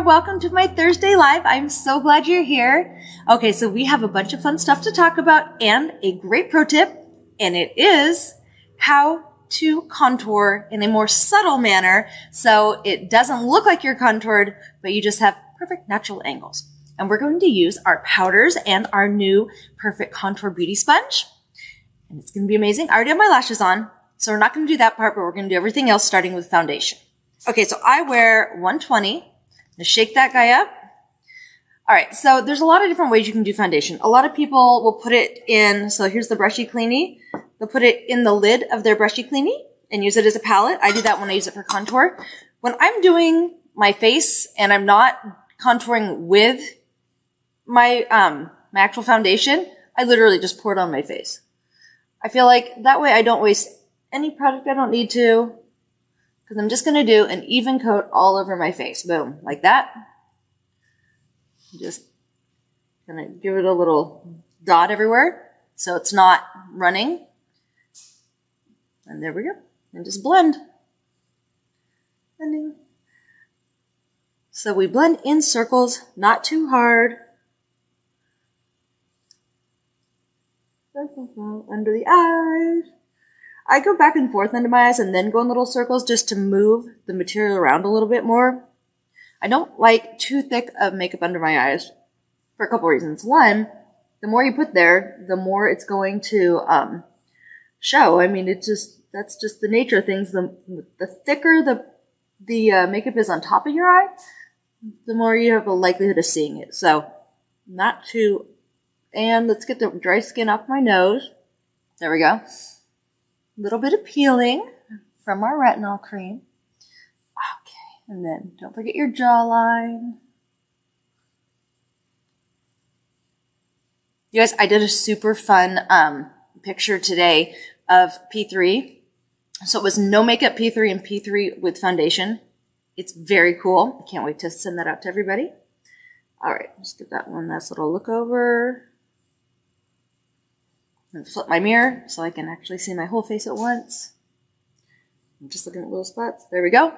welcome to my Thursday Live. I'm so glad you're here. Okay, so we have a bunch of fun stuff to talk about and a great pro tip, and it is how to contour in a more subtle manner so it doesn't look like you're contoured, but you just have perfect natural angles. And we're going to use our powders and our new Perfect Contour Beauty Sponge, and it's going to be amazing. I already have my lashes on, so we're not going to do that part, but we're going to do everything else starting with foundation. Okay, so I wear 120. To shake that guy up. All right, so there's a lot of different ways you can do foundation. A lot of people will put it in, so here's the Brushy Cleanie. They'll put it in the lid of their Brushy Cleanie and use it as a palette. I do that when I use it for contour. When I'm doing my face and I'm not contouring with my, my actual foundation, I literally just pour it on my face. I feel like that way I don't waste any product I don't need to. Because I'm just going to do an even coat all over my face. Boom. Like that. Just going to give it a little dot everywhere so it's not running. And there we go. And just blend. Blending. So we blend in circles, not too hard. Under the eyes. I go back and forth under my eyes and then go in little circles just to move the material around a little bit more. I don't like too thick of makeup under my eyes for a couple reasons. One, the more you put there, the more it's going to show. I mean, that's just the nature of things. The thicker the makeup is on top of your eye, the more you have a likelihood of seeing it. So, not too. And let's get the dry skin off my nose. There we go. Little bit of peeling from our retinol cream. Okay, and then don't forget your jawline. You guys, I did a super fun picture today of P3. So it was no makeup P3 and P3 with foundation. It's very cool. I can't wait to send that out to everybody. All right, let's give that one nice little look over. And flip my mirror so I can actually see my whole face at once. I'm just looking at little spots. There we go.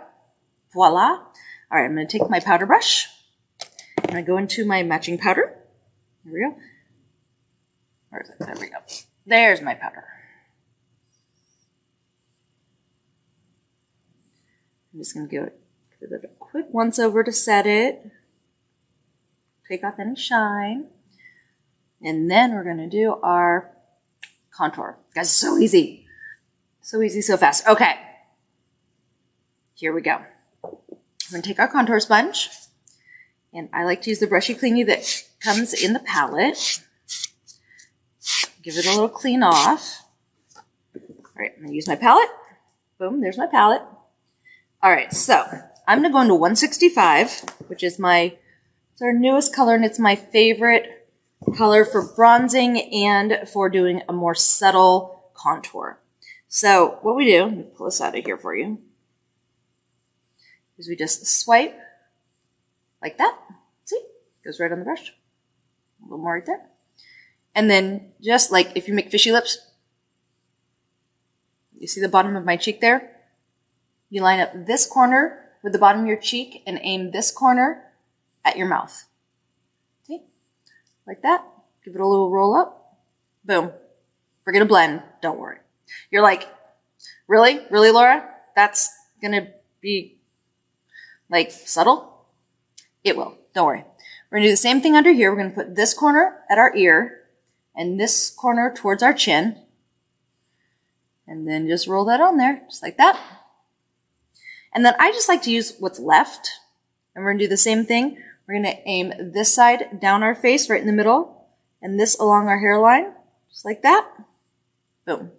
Voila. All right, I'm going to take my powder brush. I'm going to go into my matching powder. There we go. Where is it? There we go. There's my powder. I'm just going to give it a quick once over to set it. Take off any shine. And then we're going to do our contour. Guys, so easy. So easy, so fast. Okay. Here we go. I'm going to take our contour sponge. And I like to use the Brushy Cleanie that comes in the palette. Give it a little clean off. All right, I'm going to use my palette. Boom, there's my palette. All right, so I'm going to go into 165, which is it's our newest color, and it's my favorite color for bronzing and for doing a more subtle contour. So what we do, let me pull this out of here for you, is we just swipe like that. See? Goes right on the brush. A little more right there. And then just like if you make fishy lips, you see the bottom of my cheek there? You line up this corner with the bottom of your cheek and aim this corner at your mouth. See? Like that. Give it a little roll up. Boom. We're going to blend. Don't worry. You're like, really? Really, Laura? That's going to be like subtle? It will. Don't worry. We're going to do the same thing under here. We're going to put this corner at our ear and this corner towards our chin. And then just roll that on there, just like that. And then I just like to use what's left. And we're going to do the same thing. We're going to aim this side down our face, right in the middle, and this along our hairline, just like that. Boom.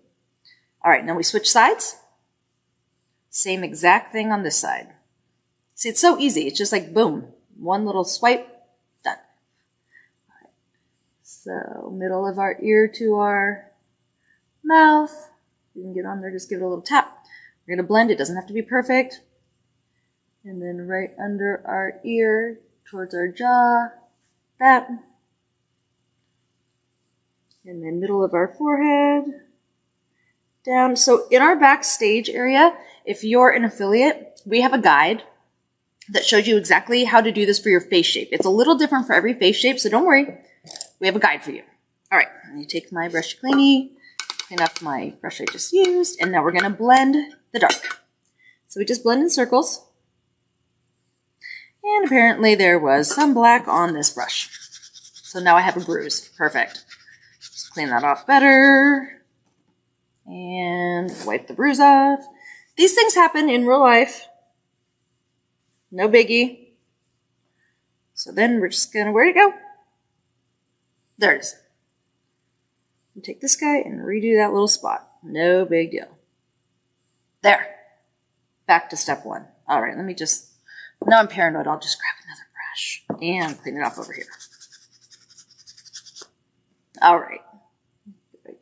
All right, now we switch sides. Same exact thing on this side. See, it's so easy. It's just like, boom, one little swipe, done. All right. So middle of our ear to our mouth. You can get on there, just give it a little tap. We're going to blend. It doesn't have to be perfect. And then right under our ear, towards our jaw, that. And then middle of our forehead, down. So in our backstage area, if you're an affiliate, we have a guide that shows you exactly how to do this for your face shape. It's a little different for every face shape, so don't worry. We have a guide for you. All right, let me take my brushy cleanie, clean up my brush I just used, and now we're gonna blend the dark. So we just blend in circles. And apparently there was some black on this brush. So now I have a bruise. Perfect. Just clean that off better. And wipe the bruise off. These things happen in real life. No biggie. So then we're just gonna, where'd it go? There it is. And take this guy and redo that little spot. No big deal. There. Back to step one. All right, let me just, now I'm paranoid, I'll just grab another brush and clean it off over here. All right.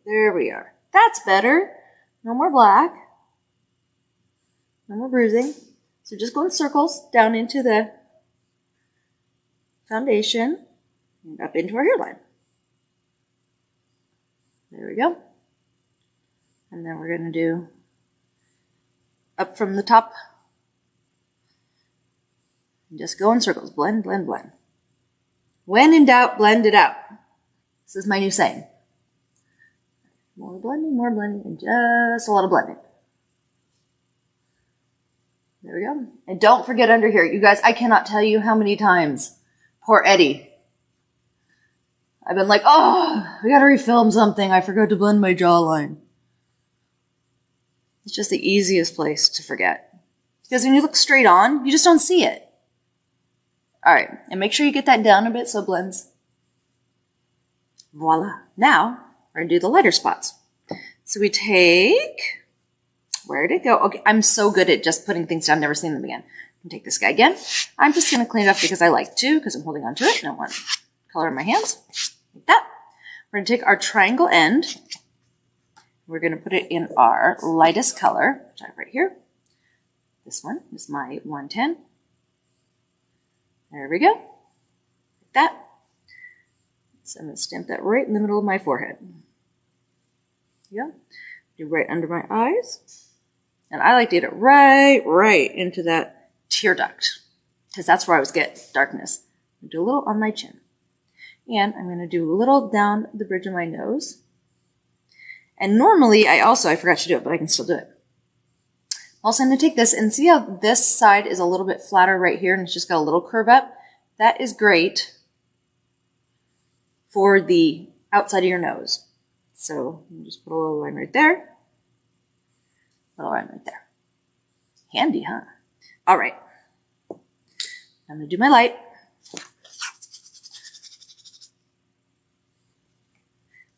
There we are. That's better. No more black. No more bruising. So just go in circles down into the foundation and up into our hairline. There we go. And then we're going to do up from the top. And just go in circles. Blend, blend, blend. When in doubt, blend it out. This is my new saying. More blending, and just a lot of blending. There we go. And don't forget under here. You guys, I cannot tell you how many times. Poor Eddie. I've been like, oh, we gotta refilm something. I forgot to blend my jawline. It's just the easiest place to forget. Because when you look straight on, you just don't see it. All right. And make sure you get that down a bit so it blends. Voila. Now, we're going to do the lighter spots. So we take, where'd it go? Okay, I'm so good at just putting things down, never seen them again. I'm take this guy again. I'm just going to clean it up because I like to, because I'm holding on to it. And I want color in my hands. Like that. We're going to take our triangle end. We're going to put it in our lightest color, which I have right here. This one is my 110. There we go. Like that. So I'm going to stamp that right in the middle of my forehead. Yeah. Do right under my eyes. And I like to get it right into that tear duct. Because that's where I always get darkness. Do a little on my chin. And I'm going to do a little down the bridge of my nose. And normally, I forgot to do it, but I can still do it. Also, I'm going to take this and see how this side is a little bit flatter right here and it's just got a little curve up. That is great for the outside of your nose. So you just put a little line right there. A little line right there. Handy, huh? All right. I'm going to do my light.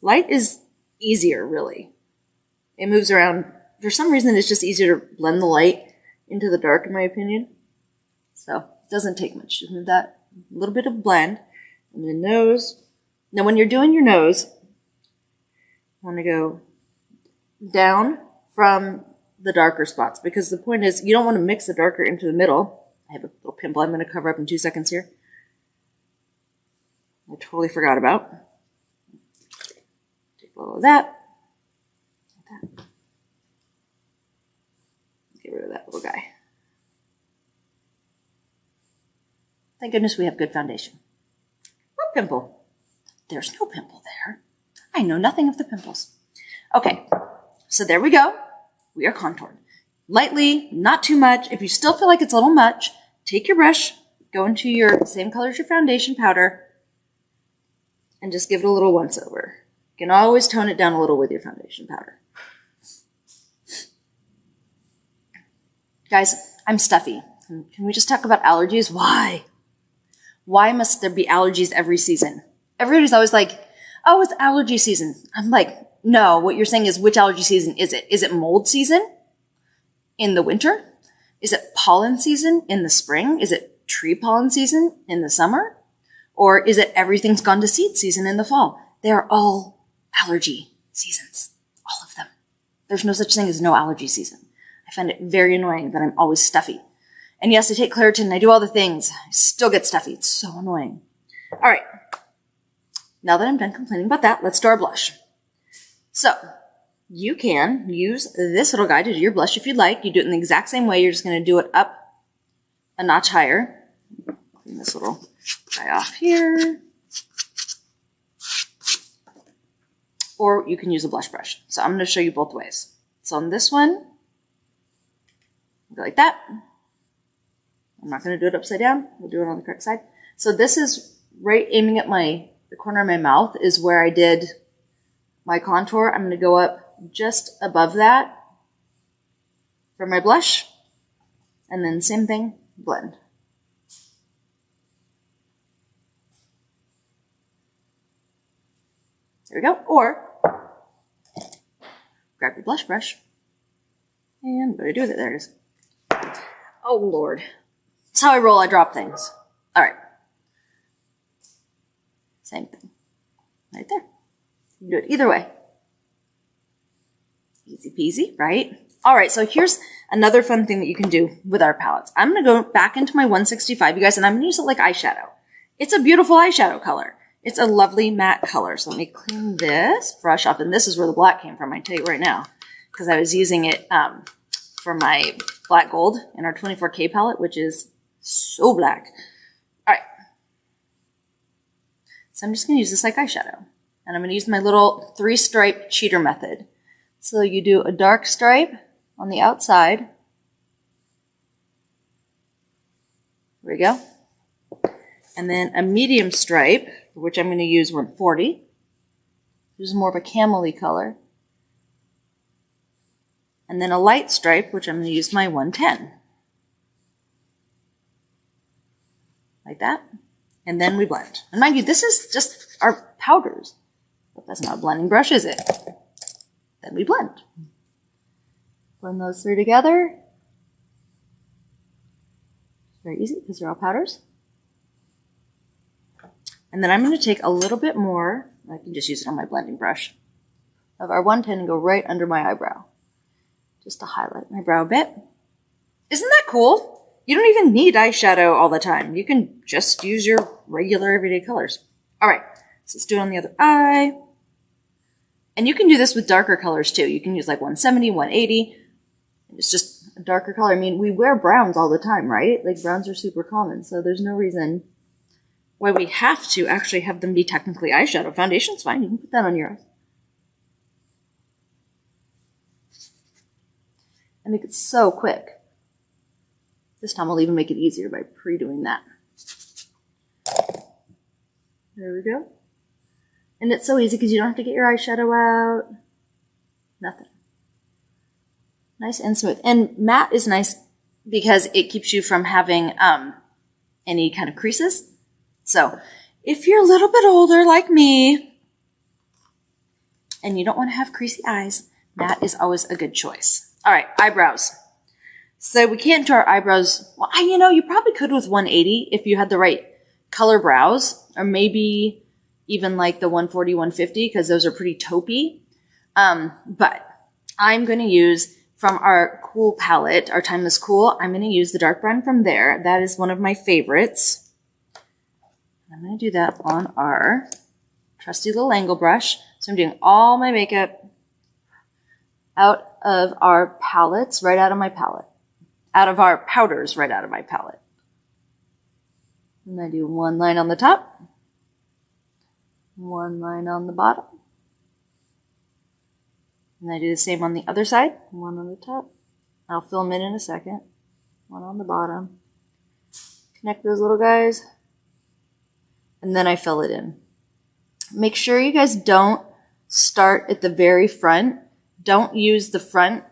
Light is easier, really. It moves around. For some reason, it's just easier to blend the light into the dark, in my opinion. So it doesn't take much. Just move that, a little bit of blend. And the nose. Now, when you're doing your nose, I want to go down from the darker spots. Because the point is, you don't want to mix the darker into the middle. I have a little pimple I'm going to cover up in 2 seconds here. I totally forgot about. Take a little of that. Like that. Get rid of that little guy. Thank goodness we have good foundation. What pimple? There's no pimple there. I know nothing of the pimples. Okay, so there we go. We are contoured. Lightly, not too much. If you still feel like it's a little much, take your brush, go into your same color as your foundation powder, and just give it a little once over. You can always tone it down a little with your foundation powder. Guys, I'm stuffy. Can we just talk about allergies? Why? Why must there be allergies every season? Everybody's always like, oh, it's allergy season. I'm like, no, what you're saying is which allergy season is it? Is it mold season in the winter? Is it pollen season in the spring? Is it tree pollen season in the summer? Or is it everything's gone to seed season in the fall? They are all allergy seasons. All of them. There's no such thing as no allergy season. I find it very annoying that I'm always stuffy. And yes, I take Claritin, I do all the things. I still get stuffy. It's so annoying. All right. Now that I'm done complaining about that, let's do our blush. So, you can use this little guy to do your blush if you'd like. You do it in the exact same way. You're just going to do it up a notch higher. Clean this little guy off here. Or you can use a blush brush. So I'm going to show you both ways. So on this one, go like that. I'm not going to do it upside down. We'll do it on the correct side. So this is right aiming at the corner of my mouth is where I did my contour. I'm going to go up just above that for my blush. And then same thing, blend. There we go. Or grab your blush brush. And what do I do with it? There it is. Oh, Lord. That's how I roll. I drop things. All right. Same thing. Right there. You can do it either way. Easy peasy, right? All right, so here's another fun thing that you can do with our palettes. I'm going to go back into my 165, you guys, and I'm going to use it like eyeshadow. It's a beautiful eyeshadow color. It's a lovely matte color. So let me clean this brush off. And this is where the black came from, I tell you right now, because I was using it for my black gold in our 24K palette, which is so black. All right. So I'm just going to use this like eyeshadow. And I'm going to use my little 3-stripe cheater method. So you do a dark stripe on the outside. There we go. And then a medium stripe, for which I'm going to use 140. This is more of a camel-y color. And then a light stripe, which I'm going to use my 110. Like that. And then we blend. And mind you, this is just our powders. But that's not a blending brush, is it? Then we blend. Blend those three together. Very easy because they're all powders. And then I'm going to take a little bit more, I can just use it on my blending brush, of our 110 and go right under my eyebrow. Just to highlight my brow a bit. Isn't that cool? You don't even need eyeshadow all the time. You can just use your regular everyday colors. All right, so let's do it on the other eye. And you can do this with darker colors too. You can use like 170, 180. It's just a darker color. I mean, we wear browns all the time, right? Like browns are super common, so there's no reason why we have to actually have them be technically eyeshadow. Foundation's fine. You can put that on your eyes. And make it so quick. This time I'll even make it easier by pre-doing that. There we go. And it's so easy because you don't have to get your eyeshadow out. Nothing. Nice and smooth. And matte is nice because it keeps you from having any kind of creases. So if you're a little bit older like me and you don't want to have creasy eyes, matte is always a good choice. All right, eyebrows. So we can't do our eyebrows. Well, you know, you probably could with 180 if you had the right color brows, or maybe even like the 140, 150, because those are pretty taupey. But I'm going to use from our Cool palette, our Timeless Cool, I'm going to use the dark brown from there. That is one of my favorites. I'm going to do that on our trusty little angle brush. So I'm doing all my makeup out of our palettes, right out of my palette. Out of our powders, right out of my palette. And I do one line on the top. One line on the bottom. And I do the same on the other side. One on the top. I'll fill them in a second. One on the bottom. Connect those little guys. And then I fill it in. Make sure you guys don't start at the very front. Don't use the front.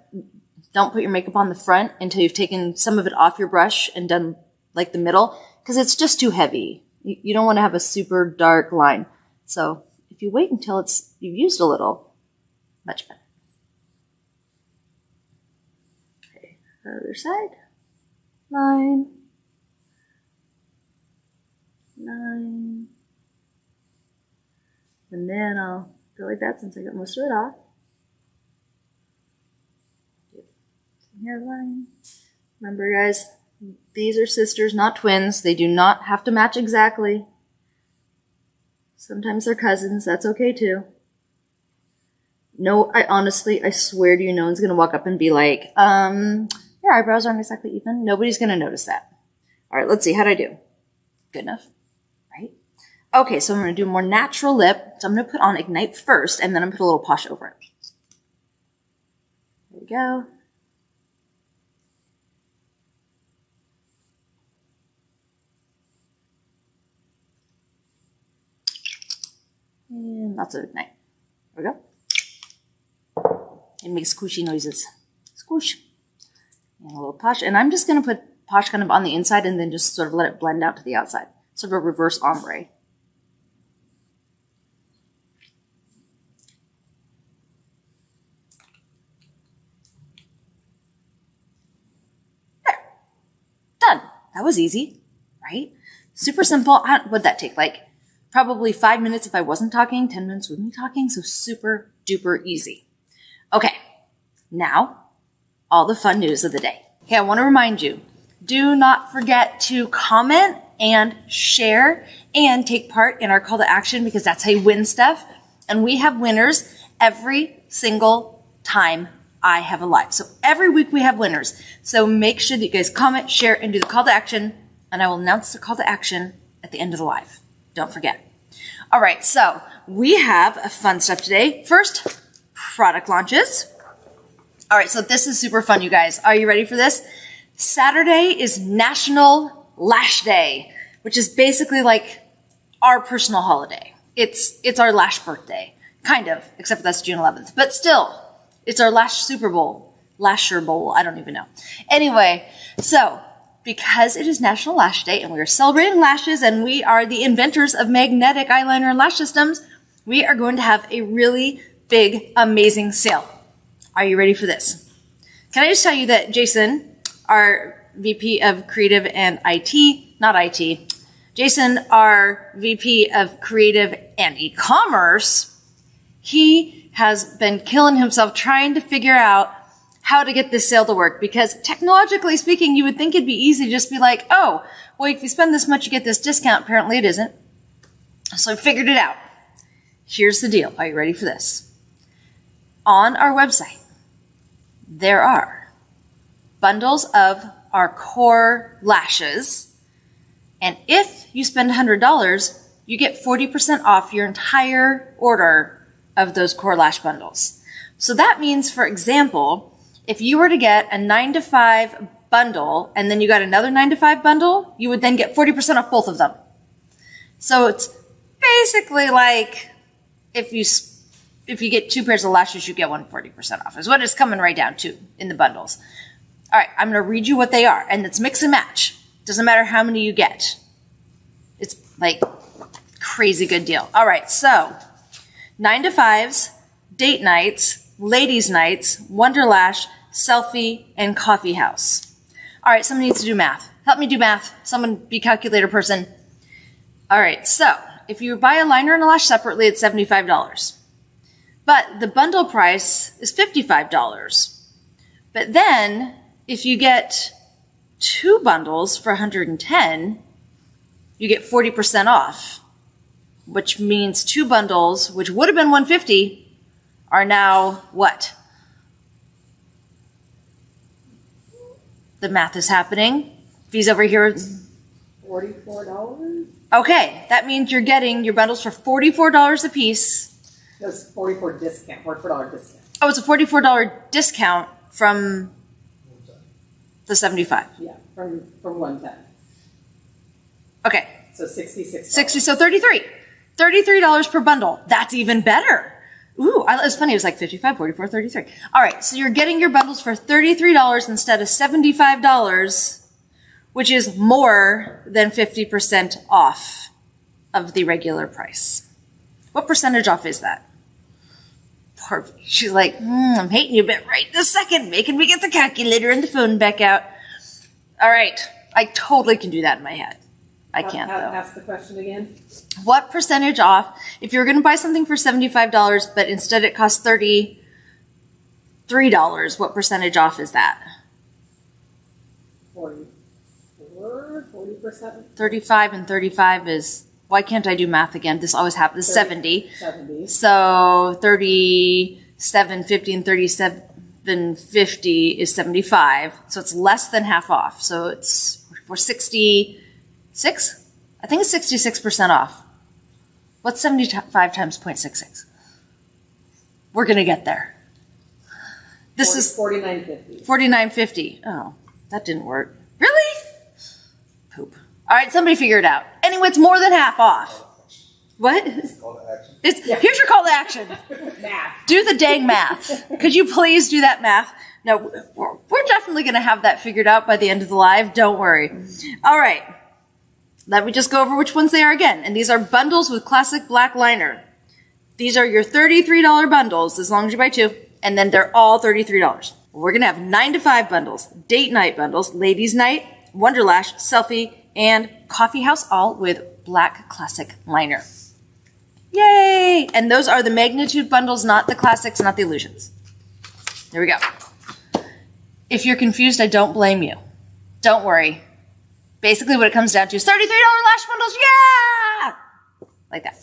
Don't put your makeup on the front until you've taken some of it off your brush and done like the middle, because it's just too heavy. You don't want to have a super dark line. So if you wait until you've used a little, much better. Okay, other side. Line. Line. And then I'll go like that since I got most of it off. Hairline. Remember, guys, these are sisters, not twins. They do not have to match exactly. Sometimes they're cousins. That's okay too. No, I swear to you, no one's going to walk up and be like, your eyebrows aren't exactly even. Nobody's going to notice that. All right, let's see. How'd I do? Good enough, right? Okay, so I'm going to do a more natural lip. So I'm going to put on Ignite first, and then I'm going to put a little Posh over it. There we go. And lots of Ignite. There we go. It makes squishy noises. Squish. And a little Posh. And I'm just going to put Posh kind of on the inside and then just sort of let it blend out to the outside. Sort of a reverse ombre. There. Done. That was easy, right? Super simple. What'd that take? Like probably 5 minutes if I wasn't talking, 10 minutes with me talking. So super duper easy. Okay. Now, all the fun news of the day. Okay, I want to remind you, do not forget to comment and share and take part in our call to action because that's how you win stuff. And we have winners every single time I have a live. So every week we have winners. So make sure that you guys comment, share, and do the call to action. And I will announce the call to action at the end of the live. Don't forget. All right, so we have fun stuff today. First, product launches. All right, so this is super fun, you guys. Are you ready for this? Saturday is National Lash Day, which is basically like our personal holiday. It's our lash birthday, kind of, except for that's June 11th. But still, it's our lash Super Bowl, Lasher Bowl, I don't even know. Anyway, so because it is National Lash Day and we are celebrating lashes and we are the inventors of magnetic eyeliner and lash systems, we are going to have a really big, amazing sale. Are you ready for this? Can I just tell you that Jason, our VP of Creative and IT, not IT, Jason, our VP of Creative and E-commerce, he has been killing himself trying to figure out how to get this sale to work because technologically speaking, you would think it'd be easy to just be like, oh, well, if you spend this much, you get this discount. Apparently it isn't. So I figured it out. Here's the deal. Are you ready for this? On our website, there are bundles of our core lashes. And if you spend $100, you get 40% off your entire order of those core lash bundles. So that means, for example, if you were to get a 9 to 5 bundle and then you got another 9 to 5 bundle, you would then get 40% off both of them. So it's basically like if you get 2 pairs of lashes, you get 40% off is what it's coming right down to in the bundles. All right, I'm going to read you what they are, and it's mix and match. Doesn't matter how many you get. It's like crazy good deal. All right, so 9 to 5s, date nights, ladies nights, Wonderlash, selfie, and coffee house. All right, someone needs to do math. Help me do math. Someone be calculator person. All right, so if you buy a liner and a lash separately, it's $75. But the bundle price is $55. But then if you get 2 bundles for $110, you get 40% off, which means 2 bundles, which would have been $150, are now what? The math is happening. Fees over here. $44? Okay, that means you're getting your bundles for $44 a piece. That's $44 discount, $44 discount. Oh, it's a $44 discount from the 75. Yeah, from 110. Okay. So $66. 60, so 33. $33 per bundle. That's even better. Ooh, it was funny. It was like 55, 44, 33. All right, so you're getting your bundles for $33 instead of $75, which is more than 50% off of the regular price. What percentage off is that? Poor, she's like, I'm hating you a bit right this second, making me get the calculator and the phone back out. All right, I totally can do that in my head. I can't, though. Ask the question again. What percentage off, if you're going to buy something for $75, but instead it costs $33, what percentage off is that? 40%? 35 and 35 is, why can't I do math again? This always happens. 70. 70. So 37.50 and 37.50 is 75. So it's less than half off. So it's for 66. I think it's 66% off. What's 75 times 0.66? We're going to get there. This is $49.50. $49.50. Oh, that didn't work. Really? Poop. All right, somebody figure it out. Anyway, it's more than half off. What? Call to action. Here's your call to action. Math. Do the dang math. Could you please do that math? No, we're definitely going to have that figured out by the end of the live. Don't worry. All right. Let me just go over which ones they are again. And these are bundles with classic black liner. These are your $33 bundles as long as you buy two. And then they're all $33. We're going to have 9 to 5 bundles, date night bundles, ladies night, Wonderlash, selfie, and coffee house, all with black classic liner. Yay! And those are the magnitude bundles, not the classics, not the illusions. There we go. If you're confused, I don't blame you. Don't worry. Basically what it comes down to is $33 lash bundles. Yeah! Like that.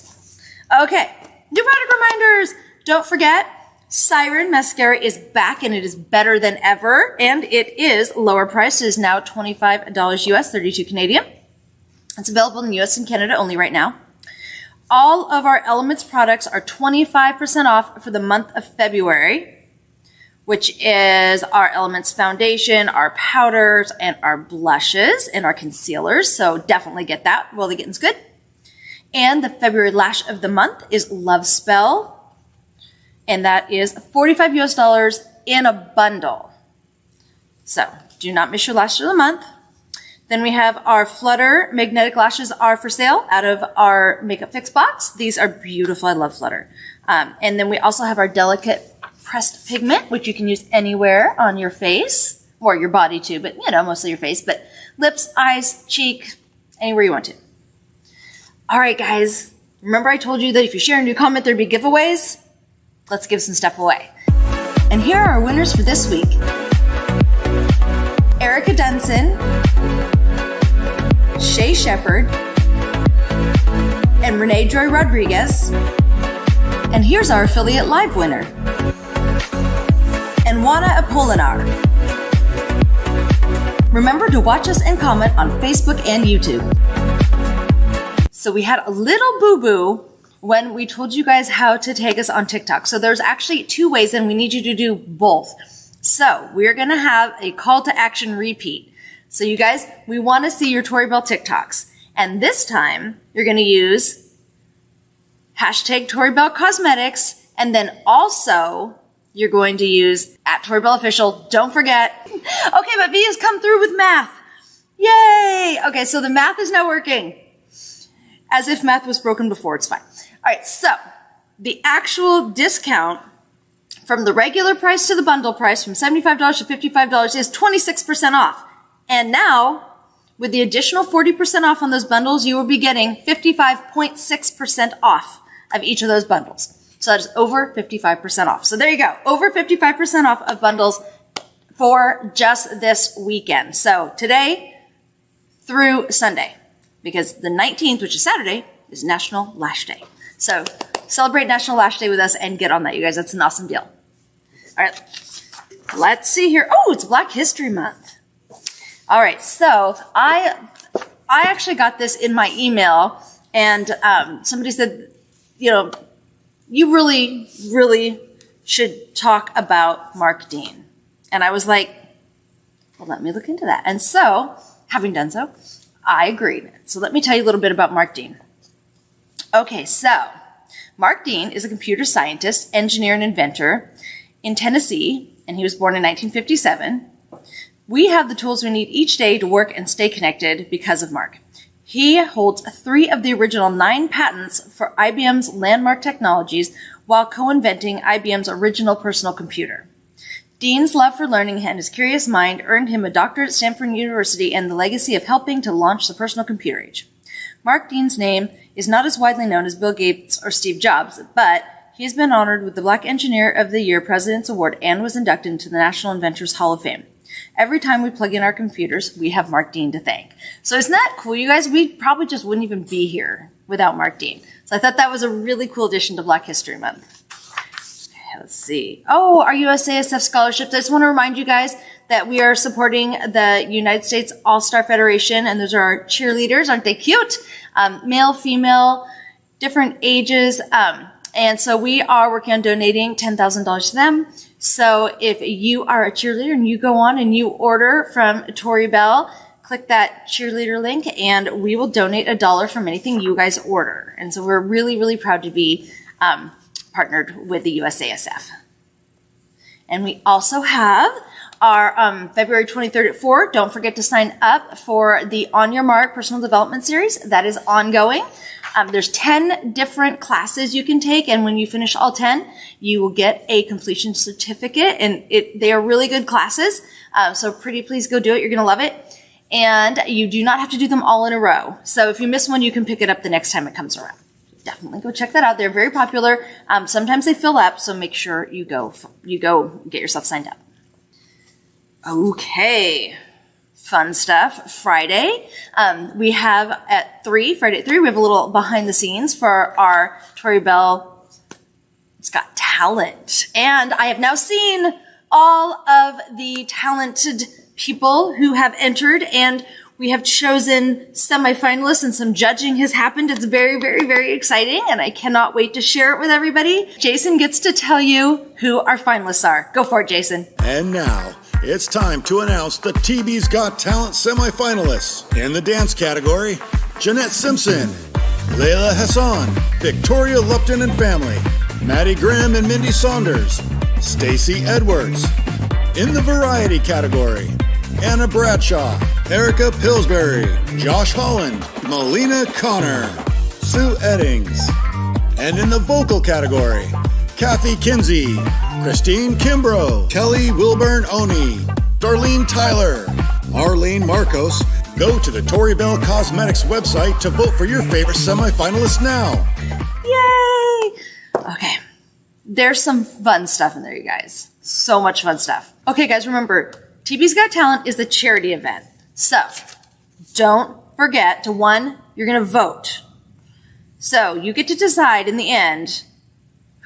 Okay. New product reminders. Don't forget, Siren Mascara is back and it is better than ever. And it is lower priced. It is now $25 US, 32 Canadian. It's available in the US and Canada only right now. All of our Elements products are 25% off for the month of February, which is our Elements foundation, our powders, and our blushes, and our concealers. So definitely get that while the getting's good. And the February lash of the month is Love Spell. And that is $45 US in a bundle. So do not miss your lash of the month. Then we have our Flutter magnetic lashes are for sale out of our Makeup Fix box. These are beautiful. I love Flutter. And then we also have our Delicate Pressed Pigment, which you can use anywhere on your face, or your body too, but mostly your face, but lips, eyes, cheek, anywhere you want to. All right, guys. Remember I told you that if you share a new comment, there'd be giveaways? Let's give some stuff away. And here are our winners for this week. Erica Dunson, Shay Shepard, and Renee Joy Rodriguez. And here's our affiliate live winner. And Juana Apolinar. Remember to watch us and comment on Facebook and YouTube. So we had a little boo-boo when we told you guys how to tag us on TikTok. So there's actually 2 ways and we need you to do both. So we're going to have a call to action repeat. So you guys, we want to see your Tori Bell TikToks. And this time you're going to use hashtag Tori Bell Cosmetics. And then also you're going to use @ToriBellOfficial. Don't forget. Okay, but V has come through with math. Yay. Okay. So the math is now working. As if math was broken before. It's fine. All right, so the actual discount from the regular price to the bundle price from $75 to $55 is 26% off. And now, with the additional 40% off on those bundles, you will be getting 55.6% off of each of those bundles. So that is over 55% off. So there you go. Over 55% off of bundles for just this weekend. So today through Sunday, because the 19th, which is Saturday, is National Lash Day. So celebrate National Lash Day with us and get on that, you guys. That's an awesome deal. All right, let's see here. Oh, it's Black History Month. All right, so I actually got this in my email, and somebody said, you really, really should talk about Mark Dean. And I was like, well, let me look into that. And so, having done so, I agreed. So let me tell you a little bit about Mark Dean. Okay, so Mark Dean is a computer scientist, engineer, and inventor in Tennessee, and he was born in 1957. We have the tools we need each day to work and stay connected because of Mark. He holds 3 of the original 9 patents for IBM's landmark technologies while co-inventing IBM's original personal computer. Dean's love for learning and his curious mind earned him a doctorate at Stanford University and the legacy of helping to launch the personal computer age. Mark Dean's name is not as widely known as Bill Gates or Steve Jobs, but he has been honored with the Black Engineer of the Year President's Award and was inducted into the National Inventors Hall of Fame. Every time we plug in our computers, we have Mark Dean to thank. So isn't that cool, you guys? We probably just wouldn't even be here without Mark Dean. So I thought that was a really cool addition to Black History Month. Okay, let's see. Oh, our USASF scholarships. I just want to remind you guys that we are supporting the United States All-Star Federation, and those are our cheerleaders. Aren't they cute? Male, female, different ages. And so we are working on donating $10,000 to them. So if you are a cheerleader and you go on and you order from Tori Bell, click that cheerleader link and we will donate $1 from anything you guys order. And so we're really, really proud to be partnered with the USASF. And we also have our February 23rd at 4. Don't forget to sign up for the On Your Mark Personal Development Series. That is ongoing. There's 10 different classes you can take, and when you finish all 10, you will get a completion certificate, and they are really good classes. So pretty please go do it. You're going to love it. And you do not have to do them all in a row. So if you miss one, you can pick it up the next time it comes around. Definitely go check that out. They're very popular. Sometimes they fill up, so make sure you go get yourself signed up. Okay. Fun stuff. Friday, we have at 3, Friday at 3, we have a little behind the scenes for our Tori Bell Got Talent. And I have now seen all of the talented people who have entered, and we have chosen semifinalists, and some judging has happened. It's very, very, very exciting, and I cannot wait to share it with everybody. Jason gets to tell you who our finalists are. Go for it, Jason. And now, it's time to announce the TV's Got Talent semifinalists. In the dance category, Jeanette Simpson, Layla Hassan, Victoria Lupton and family, Maddie Graham and Mindy Saunders, Stacey Edwards. In the variety category, Anna Bradshaw, Erica Pillsbury, Josh Holland, Melina Connor, Sue Eddings. And in the vocal category, Kathy Kinsey, Christine Kimbrough, Kelly Wilburn Oni, Darlene Tyler, Arlene Marcos. Go to the Tori Bell Cosmetics website to vote for your favorite semifinalists now. Yay! Okay. There's some fun stuff in there, you guys. So much fun stuff. Okay, guys, remember, TV's Got Talent is the charity event. So, don't forget to, you're going to vote. So, you get to decide in the end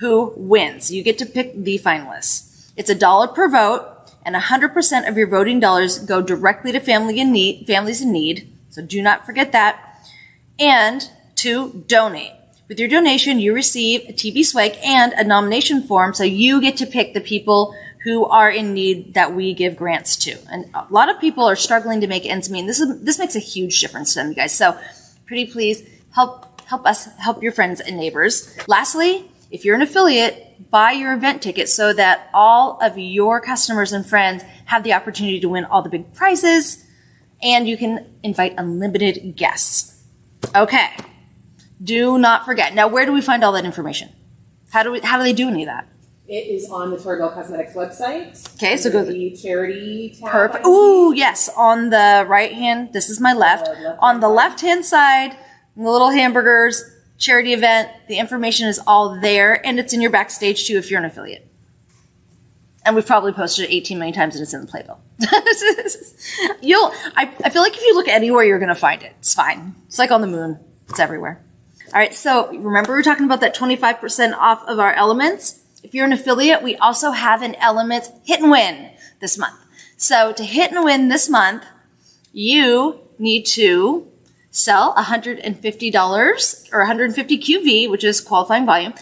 who wins. You get to pick the finalists. It's $1 per vote, and 100% of your voting dollars go directly to families in need. So do not forget that. And to donate. With your donation, you receive a TV swag and a nomination form, so you get to pick the people who are in need that we give grants to. And a lot of people are struggling to make ends meet. This makes a huge difference to them, you guys. So pretty please help us help your friends and neighbors. Lastly, if you're an affiliate, buy your event ticket so that all of your customers and friends have the opportunity to win all the big prizes, and you can invite unlimited guests. Okay. Do not forget. Now, where do we find all that information? How do they do any of that? It is on the Tori Bell Cosmetics website. Okay, so go to the charity tab. Perfect. Ooh, yes. On the right hand, this is my left. On the left hand side, the little hamburgers, charity event, the information is all there, and it's in your backstage too if you're an affiliate. And we've probably posted it 18 million times, and it's in the playbill. I feel like if you look anywhere, you're going to find it. It's fine. It's like on the moon. It's everywhere. All right, so remember we were talking about that 25% off of our elements? If you're an affiliate, we also have an Elements Hit and Win this month. So to hit and win this month, you need to sell $150 or 150 QV, which is qualifying volume,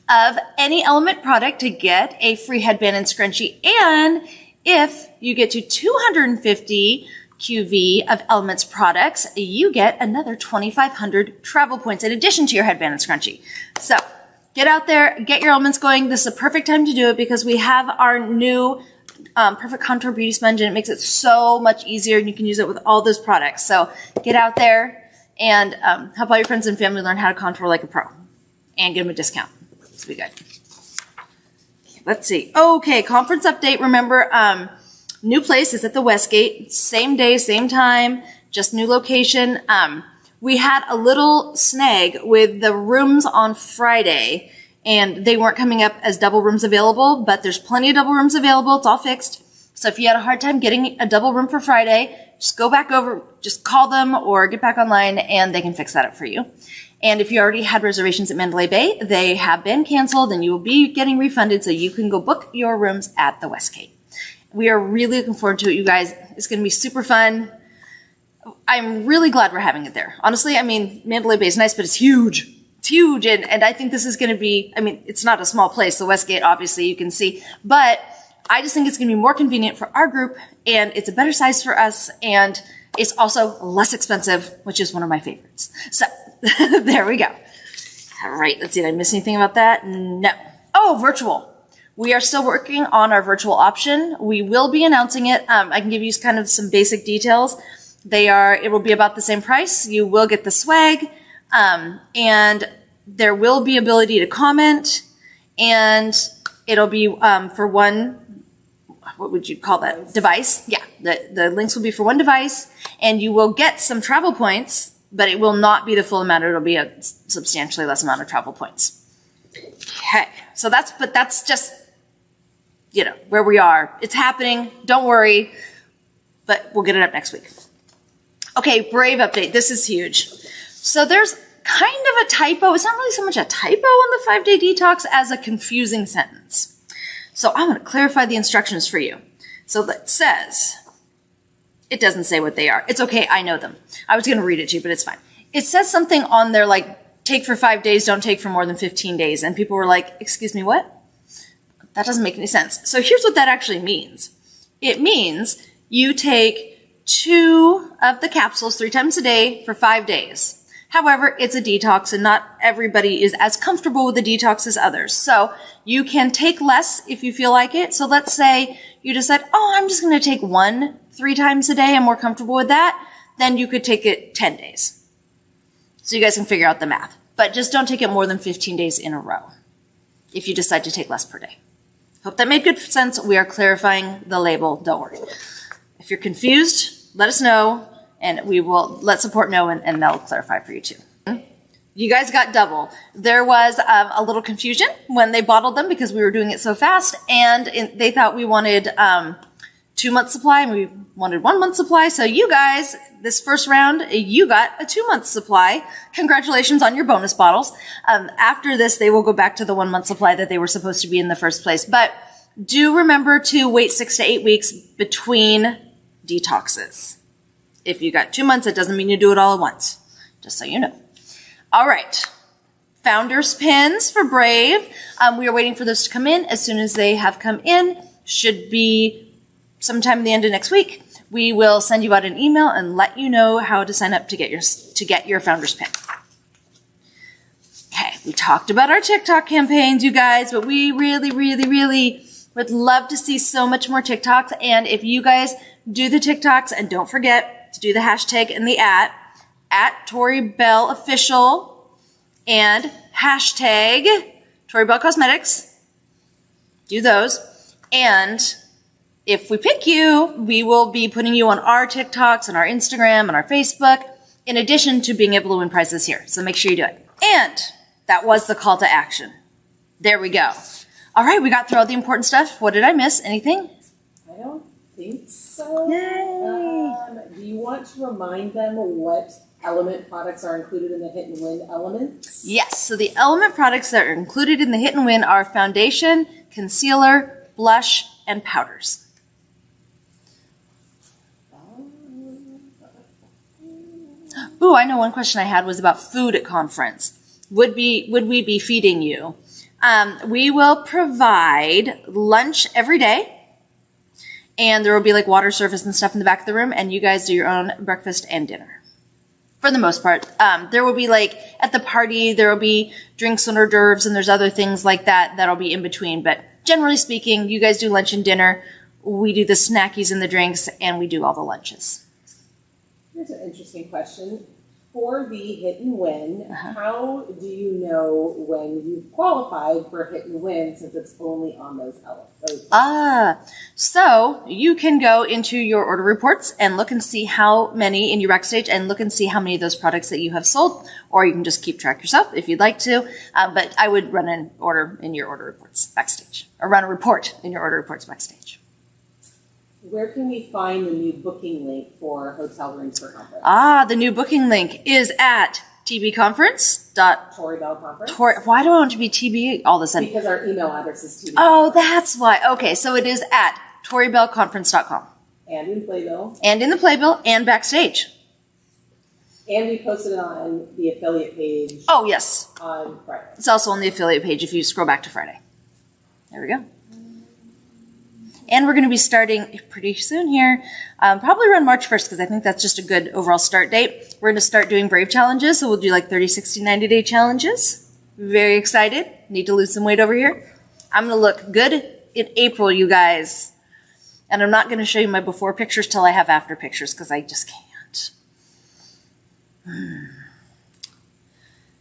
of any Element product to get a free headband and scrunchie. And if you get to 250 QV of Elements products, you get another 2,500 travel points in addition to your headband and scrunchie. So get out there, get your Elements going. This is a perfect time to do it because we have our new Perfect Contour Beauty Sponge, and it makes it so much easier, and you can use it with all those products. So get out there and help all your friends and family learn how to contour like a pro and get them a discount. This will be good. Let's see. Okay, conference update. Remember, new place is at the Westgate. Same day, same time, just new location. We had a little snag with the rooms on Friday, and they weren't coming up as double rooms available, but there's plenty of double rooms available. It's all fixed. So if you had a hard time getting a double room for Friday, just go back over, just call them or get back online, and they can fix that up for you. And if you already had reservations at Mandalay Bay, they have been canceled, and you will be getting refunded, so you can go book your rooms at the Westgate. We are really looking forward to it, you guys. It's going to be super fun. I'm really glad we're having it there. Honestly, I mean, Mandalay Bay is nice, but it's huge. It's huge. And I think this is going to be, I mean, it's not a small place. The Westgate, obviously, you can see. But I just think it's going to be more convenient for our group, and it's a better size for us, and it's also less expensive, which is one of my favorites. So there we go. All right, let's see. Did I miss anything about that? No. Oh, virtual. We are still working on our virtual option. We will be announcing it. I can give you kind of some basic details. It will be about the same price. You will get the swag, and there will be ability to comment, and it'll be for one, what would you call that? Device. Yeah, the links will be for one device, and you will get some travel points, but it will not be the full amount. It'll be a substantially less amount of travel points. Okay, so that's just, where we are. It's happening. Don't worry, but we'll get it up next week. Okay, Brave update. This is huge. So there's kind of a typo. It's not really so much a typo on the 5-day detox as a confusing sentence. So I want to clarify the instructions for you. So that says, it doesn't say what they are. It's okay. I know them. I was going to read it to you, but it's fine. It says something on there like, take for 5 days, don't take for more than 15 days. And people were like, excuse me, what? That doesn't make any sense. So here's what that actually means. It means you take 2 of the capsules 3 times a day for 5 days. However, it's a detox, and not everybody is as comfortable with the detox as others. So you can take less if you feel like it. So let's say you decide, I'm just going to take 1 3 times a day. I'm more comfortable with that. Then you could take it 10 days. So you guys can figure out the math. But just don't take it more than 15 days in a row if you decide to take less per day. Hope that made good sense. We are clarifying the label. Don't worry. If you're confused, let us know, and we will let support know, and they'll clarify for you too. You guys got double. There was a little confusion when they bottled them because we were doing it so fast, and they thought we wanted 2 month supply, and we wanted 1 month supply. So you guys, this first round, you got a 2 month supply. Congratulations on your bonus bottles. After this, they will go back to the 1 month supply that they were supposed to be in the first place. But do remember to wait 6 to 8 weeks between detoxes. If you got 2 months, it doesn't mean you do it all at once. Just so you know. All right. Founders pins for Brave. We are waiting for those to come in. As soon as they have come in, should be sometime at the end of next week, we will send you out an email and let you know how to sign up to get your founders pin. Okay, we talked about our TikTok campaigns, you guys, but we really, really, really would love to see so much more TikToks. And if you guys do the TikToks, and don't forget to do the hashtag and the at Tori Bell Official and hashtag Tori Bell Cosmetics. Do those. And if we pick you, we will be putting you on our TikToks and our Instagram and our Facebook, in addition to being able to win prizes here. So make sure you do it. And that was the call to action. There we go. All right, we got through all the important stuff. What did I miss? Anything? I don't think so. Yay. Do you want to remind them what Element products are included in the Hit and Win Elements? Yes. So the Element products that are included in the Hit and Win are foundation, concealer, blush, and powders. Ooh, I know one question I had was about food at conference. Would we be feeding you? We will provide lunch every day, and there will be like water service and stuff in the back of the room, and you guys do your own breakfast and dinner. For the most part. There will be like, at the party, there will be drinks and hors d'oeuvres, and there's other things like that that'll be in between. But generally speaking, you guys do lunch and dinner. We do the snackies and the drinks, and we do all the lunches. Here's an interesting question. For the Hit and Win, how do you know when you've qualified for Hit and Win, since it's only on those elements? So you can go into your order reports and look and see how many in your backstage, and look and see how many of those products that you have sold, or you can just keep track yourself if you'd like to. But I would run an order in your order reports backstage, or run a report in your order reports backstage. Where can we find the new booking link for hotel rooms for conference? The new booking link is at tbconference. Tori Bell Conference. Why do I want to be TB all of a sudden? Because our email address is TB. Oh, that's why. Okay, so it is at ToriBellConference.com. And in Playbill. And in the playbill and backstage. And we posted it on the affiliate page Oh, yes. on Friday. It's also on the affiliate page if you scroll back to Friday. There we go. And we're going to be starting pretty soon here, probably around March 1st, because I think that's just a good overall start date. We're going to start doing Brave challenges, so we'll do like 30, 60, 90-day challenges. Very excited. Need to lose some weight over here. I'm going to look good in April, you guys. And I'm not going to show you my before pictures till I have after pictures, because I just can't.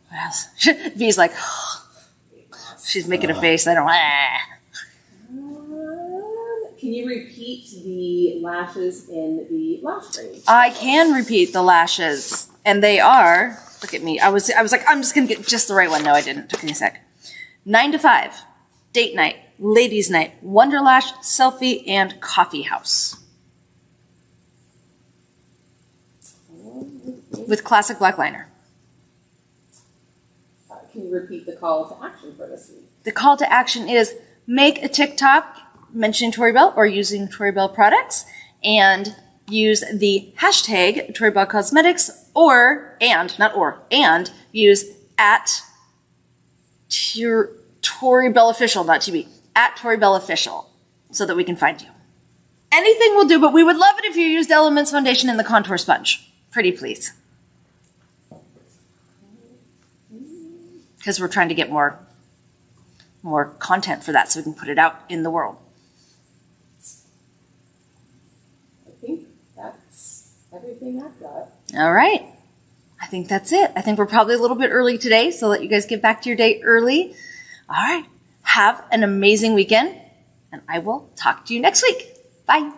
What else? V's like, she's making a face. I don't. Can you repeat the lashes in the lash range? I can repeat the lashes, and they are. Look at me. I was like, I'm just gonna get just the right one. No, I didn't. Took me a sec. 9 to 5, date night, ladies' night, Wonderlash, selfie, and coffee house. With classic black liner. Can you repeat the call to action for this week? The call to action is make a TikTok mentioning Tori Bell or using Tori Bell products, and use the hashtag Tori Bell Cosmetics and use at Tori Bell Official, not TB, at Tori Bell Official, so that we can find you. Anything will do, but we would love it if you used Elements Foundation in the contour sponge. Pretty please. Because we're trying to get more content for that so we can put it out in the world. I think that's everything I've got. All right. I think that's it. I think we're probably a little bit early today, so let you guys get back to your day early. All right. Have an amazing weekend, and I will talk to you next week. Bye.